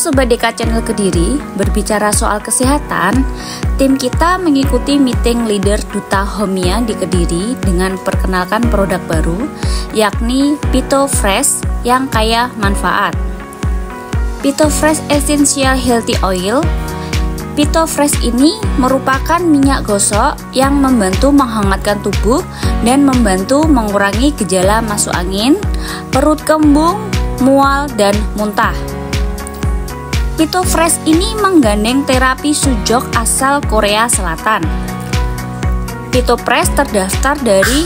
Sobat DK Channel Kediri, berbicara soal kesehatan, tim kita mengikuti meeting leader Duta Homia di Kediri dengan perkenalkan produk baru, yakni PhytoFresh yang kaya manfaat. PhytoFresh Essential Healthy Oil. PhytoFresh ini merupakan minyak gosok yang membantu menghangatkan tubuh dan membantu mengurangi gejala masuk angin, perut kembung, mual, dan muntah. PhytoFresh ini menggandeng terapi sujok asal Korea Selatan. PhytoFresh terdaftar dari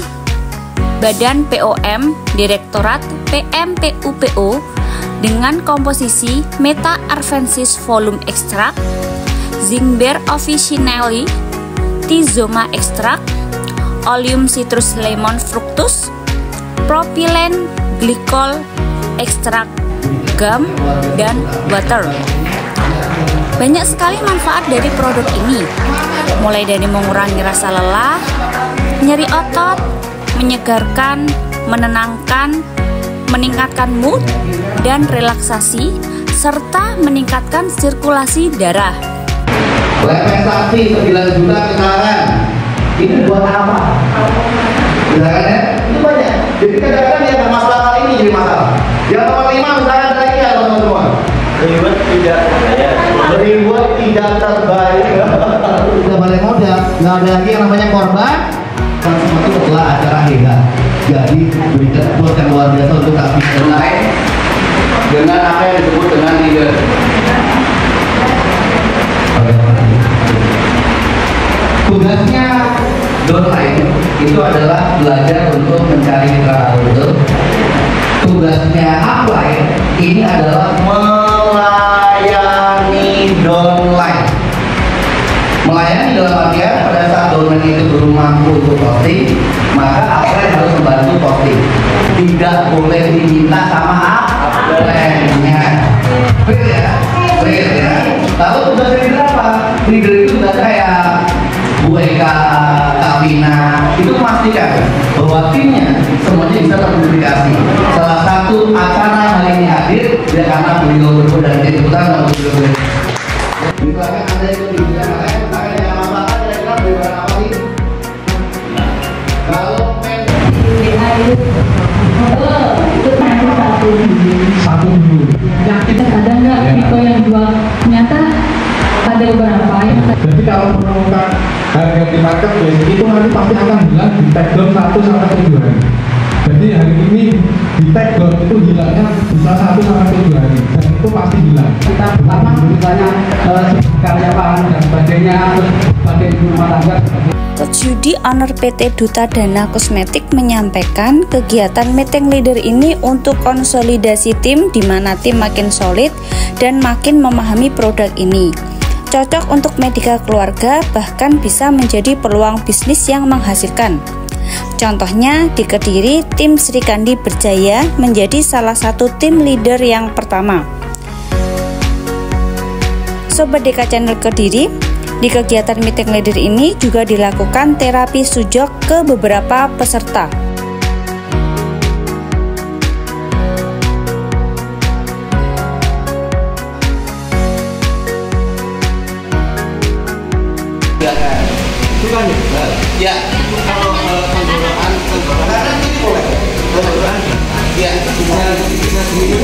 Badan POM Direktorat PMPUPO dengan komposisi Meta Arvensis Volume Extract, Zinc Bear Officinale, Tizoma Extract, Oleum Citrus Lemon Fructus, Propylene Glycol Extract, Gum, dan Water. Banyak sekali manfaat dari produk ini, mulai dari mengurangi rasa lelah, nyeri otot, menyegarkan, menenangkan, meningkatkan mood dan relaksasi, serta meningkatkan sirkulasi darah. Representasi 9 juta misalkan, ini buat apa? Misalkan ya, itu banyak. Jadi kadang-kadang ya masalah kali ini jadi masalah. Yang nomor 5 misalkan ada lagi ya teman-teman. Reward tidak terbaik. Tidak balik modal, nggak ada lagi yang namanya korban. Dan semua itu adalah acara hebat. Jadi berikan support yang luar biasa untuk aktivitas lain dengan apa yang disebut dengan leader. Tugasnya downline itu adalah belajar untuk mencari mitra auto. Tugasnya upline ini adalah melayani downline. Melayani dalam artian pada saat downline itu belum mampu untuk posting, maka upline harus membantu posting. Tidak boleh diminta sama upline-nya. Clear ya? Clear ya? Lalu tugas leader apa? Leader itu sudah kayak Bu Eka, Kak Vina, itu memastikan bahwa timnya semuanya bisa terkomunikasi. Salah satu acara hari ini hadir ya karena beliau dan tim ikutan untuk beliau. Misalkan ada yang lebih lain, misalkan yang masalah ada yang beribadah apa sih? Kalau itu satu dulu. Yang kita ada nggak Vito yang jual? Ternyata ada beberapa yang. Jadi kalau menemukan harga di marketplace itu nanti pasti akan hilang di tag down 1 sampai 7 hari. Jadi hari ini di tag down itu hilangnya bisa 1 sampai 7 hari dan itu pasti hilang. Kita pertama misalnya karyawan dan sebagainya, terus sebagai ibu rumah tangga. Coach Yudi, owner PT Duta Dana Kosmetik, menyampaikan kegiatan meeting leader ini untuk konsolidasi tim di mana tim makin solid dan makin memahami produk ini. Cocok untuk medika keluarga, bahkan bisa menjadi peluang bisnis yang menghasilkan. Contohnya di Kediri, tim Sri Kandi Berjaya menjadi salah satu tim leader yang pertama. Sobat DK Channel Kediri, di kegiatan meeting leader ini juga dilakukan terapi sujok ke beberapa peserta. itu kan ya, itu kalau tenggorokan ini boleh. Tenggorokan ya, bisa sendiri.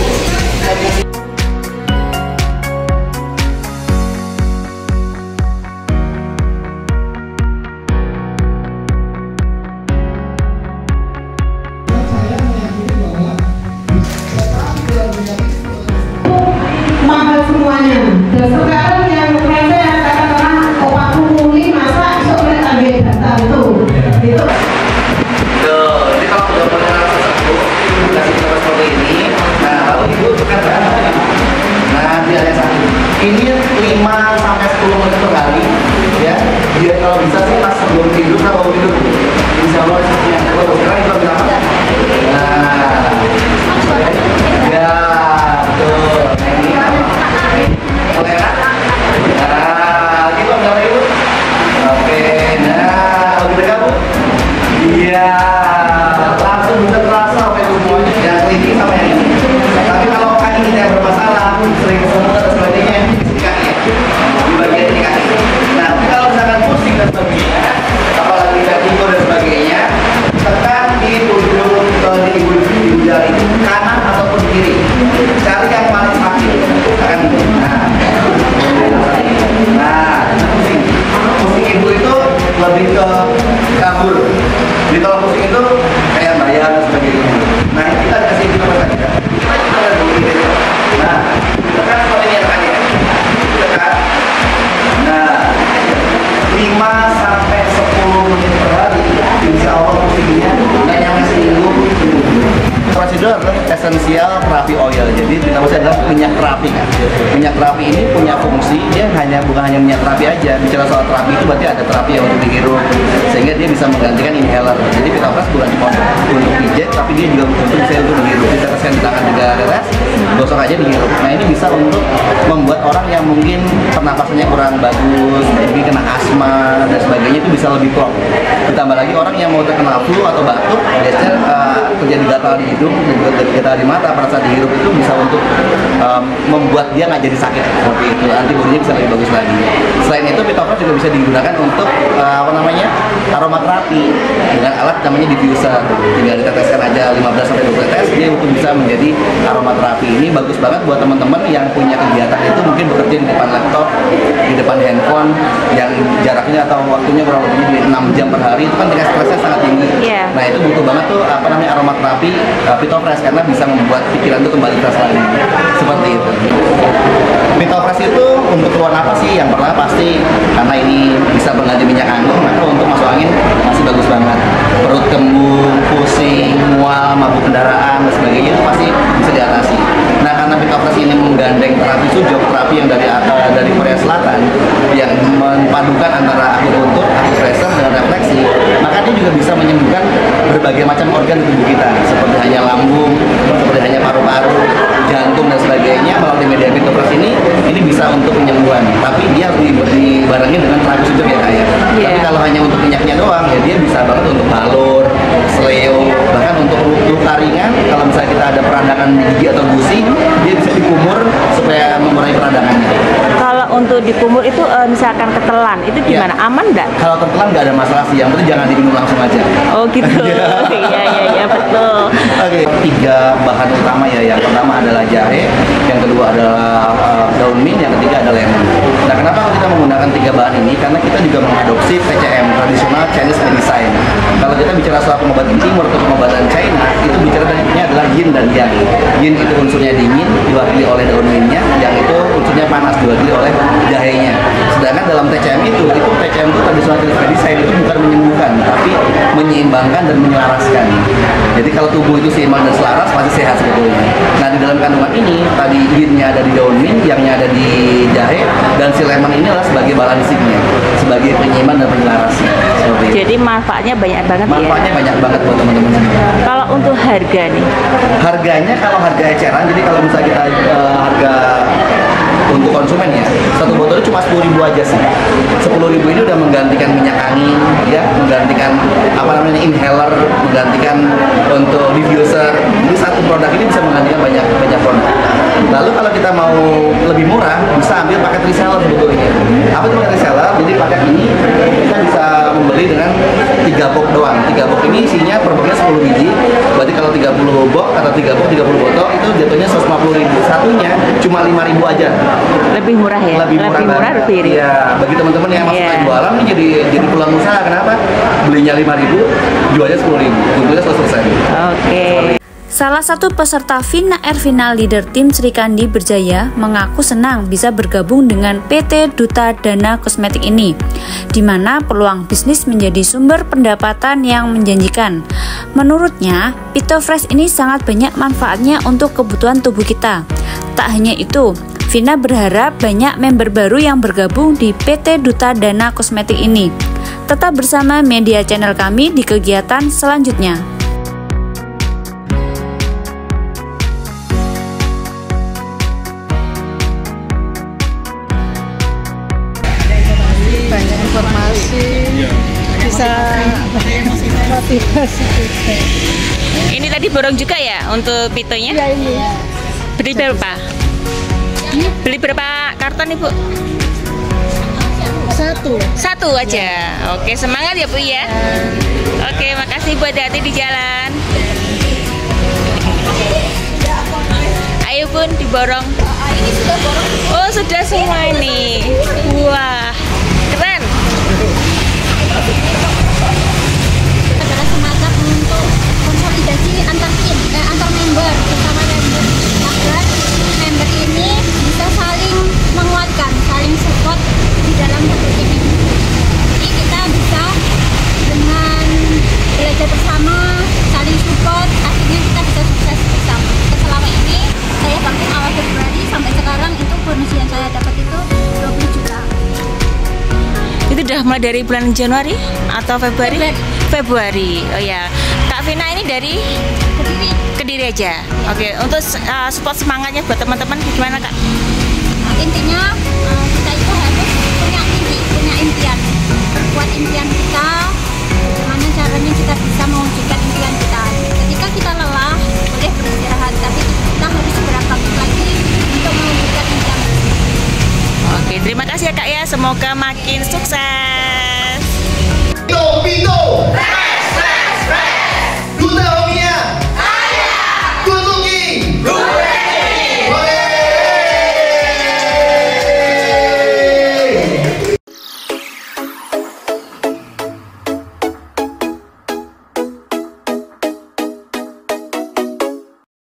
cari yang paling sakit. Misalkan ini. Nah, pusing ibu itu lebih ke kabur. Jadi kalau pusing itu kayak bayar dan sebagainya. Nah, ini kita kasih kita saja. Nah, tekan seperti ini tekan ya. Tekan. Nah, 5 sampai 10 menit per hari. Insya Allah pusingnya nggak nyampe seminggu. Prosedur esensial terapi oil. Jadi kita bisa adalah minyak terapi kan. Minyak terapi ini punya fungsi, dia bukan hanya minyak terapi aja. Bicara soal terapi itu berarti ada terapi yang untuk dihirup, sehingga dia bisa menggantikan inhaler. Jadi Pitofresh bukan cuma untuk pijat, tapi dia juga bisa untuk dihirup. Kita kasih di tangan 3 tetes, gosok aja dihirup. Nah ini bisa untuk membuat orang yang mungkin pernapasannya kurang bagus, mungkin kena asma dan sebagainya itu bisa lebih plong. Ditambah lagi orang yang mau terkena flu atau batuk, biasanya terjadi gatal di hidung dan juga gatal di mata pada saat dihirup itu bisa untuk membuat dia nggak jadi sakit seperti itu, antibodinya bisa lebih bagus lagi. Selain itu Pitofresh juga bisa digunakan untuk aromaterapi dengan alat namanya diffuser. Tinggal diteteskan aja 15-20 tetes, dia untuk bisa menjadi aromaterapi. Ini bagus banget buat teman-teman yang punya kegiatan itu mungkin bekerja di depan laptop, di depan handphone yang jaraknya atau waktunya kurang lebih di 6 jam per hari, itu kan tingkat stresnya sangat tinggi. Nah itu butuh banget tuh aromaterapi Pitofresh karena bisa membuat pikiran itu kembali fresh lagi. Seperti itu. Pitofresh itu untuk keluar napas sih yang pertama pasti karena ini bisa mengganti minyak anggur, maka untuk masuk angin masih bagus banget. Perut kembung, pusing, mual, mabuk kendaraan dan sebagainya itu pasti bisa diatasi. Nah karena Pitofresh ini menggandeng terapi sujok, terapi yang dari Korea Selatan yang memadukan antara akupunktur, akupressure dengan refleksi, maka dia juga bisa menyembuhkan berbagai macam organ di tubuh kita, seperti hanya lambung, seperti hanya paru-paru, jantung dan sebagainya. Melalui media Pitofresh ini bisa untuk penyembuhan, tapi dia harus dibarengin dengan terapi sujok ya kayak. Tapi kalau hanya untuk minyaknya doang ya dia bisa banget untuk balur, seleo, bahkan untuk luka ringan. Kalau misalnya kita ada peradangan gigi atau gusi, dia bisa dikumur supaya mengurangi peradangannya. Kalau untuk dikumur itu misalkan ketelan, itu gimana? Aman nggak? Kalau ketelan nggak ada masalah sih, yang penting jangan diminum langsung aja. Oh gitu. Iya betul. Oke, 3 bahan utama ya. Yang pertama adalah jahe, yang kedua adalah daun mint, yang ketiga adalah lemon. Nah, kenapa kita menggunakan 3 bahan ini? Karena kita juga mengadopsi TCM, tradisional Chinese medicine. Kalau kita bicara soal pengobatan timur atau pengobatan China, itu bicaranya adalah yin dan yang. Yin itu unsurnya dingin, diwakili oleh daun mintnya, yang itu unsurnya panas, diwakili oleh jahenya. Sedangkan dalam TCM itu TCM itu tradisional Chinese medicine itu bukan menyembuhkan, tapi menyeimbangkan dan menyelaraskan. Jadi kalau tubuh itu seimbang dan selaras, pasti sehat sebetulnya. Nah di dalam kandungan ini, tadi yinnya ada di daun mint, yangnya ada di jahe, dan si lemon ini adalah sebagai balansiknya, sebagai penyeimbang dan penyelarasnya. Jadi manfaatnya banyak banget. Manfaatnya banyak banget buat teman-teman semua. Kalau untuk harga nih? Harganya kalau harga eceran, jadi kalau misalnya kita harga untuk konsumen ya, satu botolnya cuma 10.000 aja sih. 10.000 ini udah menggantikan minyak angin, ya, menggantikan inhaler, menggantikan untuk diffuser. Jadi satu produk ini bisa menggantikan banyak produk. Lalu kalau kita mau lebih murah, bisa ambil paket reseller sebetulnya. Apa itu paket reseller? Jadi paket ini kita bisa membeli dengan 3 box doang. 3 box ini isinya per boxnya 10 biji. Berarti kalau 30 box atau 3 box 30 botol itu jatuhnya 150.000. Satunya cuma 5.000 aja. Lebih murah ya? Lebih murah lebih irit. Iya, bagi teman-teman yang masuk jualan ini jadi peluang usaha. Kenapa? Belinya 5.000, jualnya 10.000. Untungnya selesai. Oke. Salah satu peserta Fina Air Final Leader Tim Sri Kandi Berjaya mengaku senang bisa bergabung dengan PT Duta Dana Kosmetik ini, di mana peluang bisnis menjadi sumber pendapatan yang menjanjikan. Menurutnya, Pitofresh ini sangat banyak manfaatnya untuk kebutuhan tubuh kita. Tak hanya itu, Vina berharap banyak member baru yang bergabung di PT Duta Dana Kosmetik ini. Tetap bersama media channel kami di kegiatan selanjutnya. Banyak informasi, bisa motivasi juga. Ini tadi borong juga ya untuk pitonya? Ya ini. Beli berapa? Beli berapa karton Ibu? Satu aja. Oke, semangat ya Bu ya. Oke, makasih Bu, hati-hati di jalan. Ayo Bun. borong? Ini sudah borong. Oh, sudah semua ini. Wah, keren. Adalah semacam untuk konsolidasi antar tim, antar member bersama member. Agar member ini bisa saling menguatkan, saling support di dalam satu tim ini. Jadi kita bisa dengan belajar bersama, saling support, akhirnya kita bisa sukses bersama. Selama ini saya bangun awal Februari sampai sekarang itu bonus yang saya dapat itu 20 juta. Itu udah mulai dari bulan Januari atau Februari? Februari. Oh ya, Kak Vina ini dari Kediri aja. Oke, untuk support semangatnya buat teman-teman gimana Kak? Intinya kita itu harus punya inti, punya impian, buat impian kita. Gimana caranya kita bisa mewujudkan impian kita? Ketika kita lelah, boleh beristirahat, tapi kita harus segera bangkit lagi untuk mewujudkan impian. Oke, terima kasih ya Kak ya. Semoga makin sukses. Pito, Pito, Duta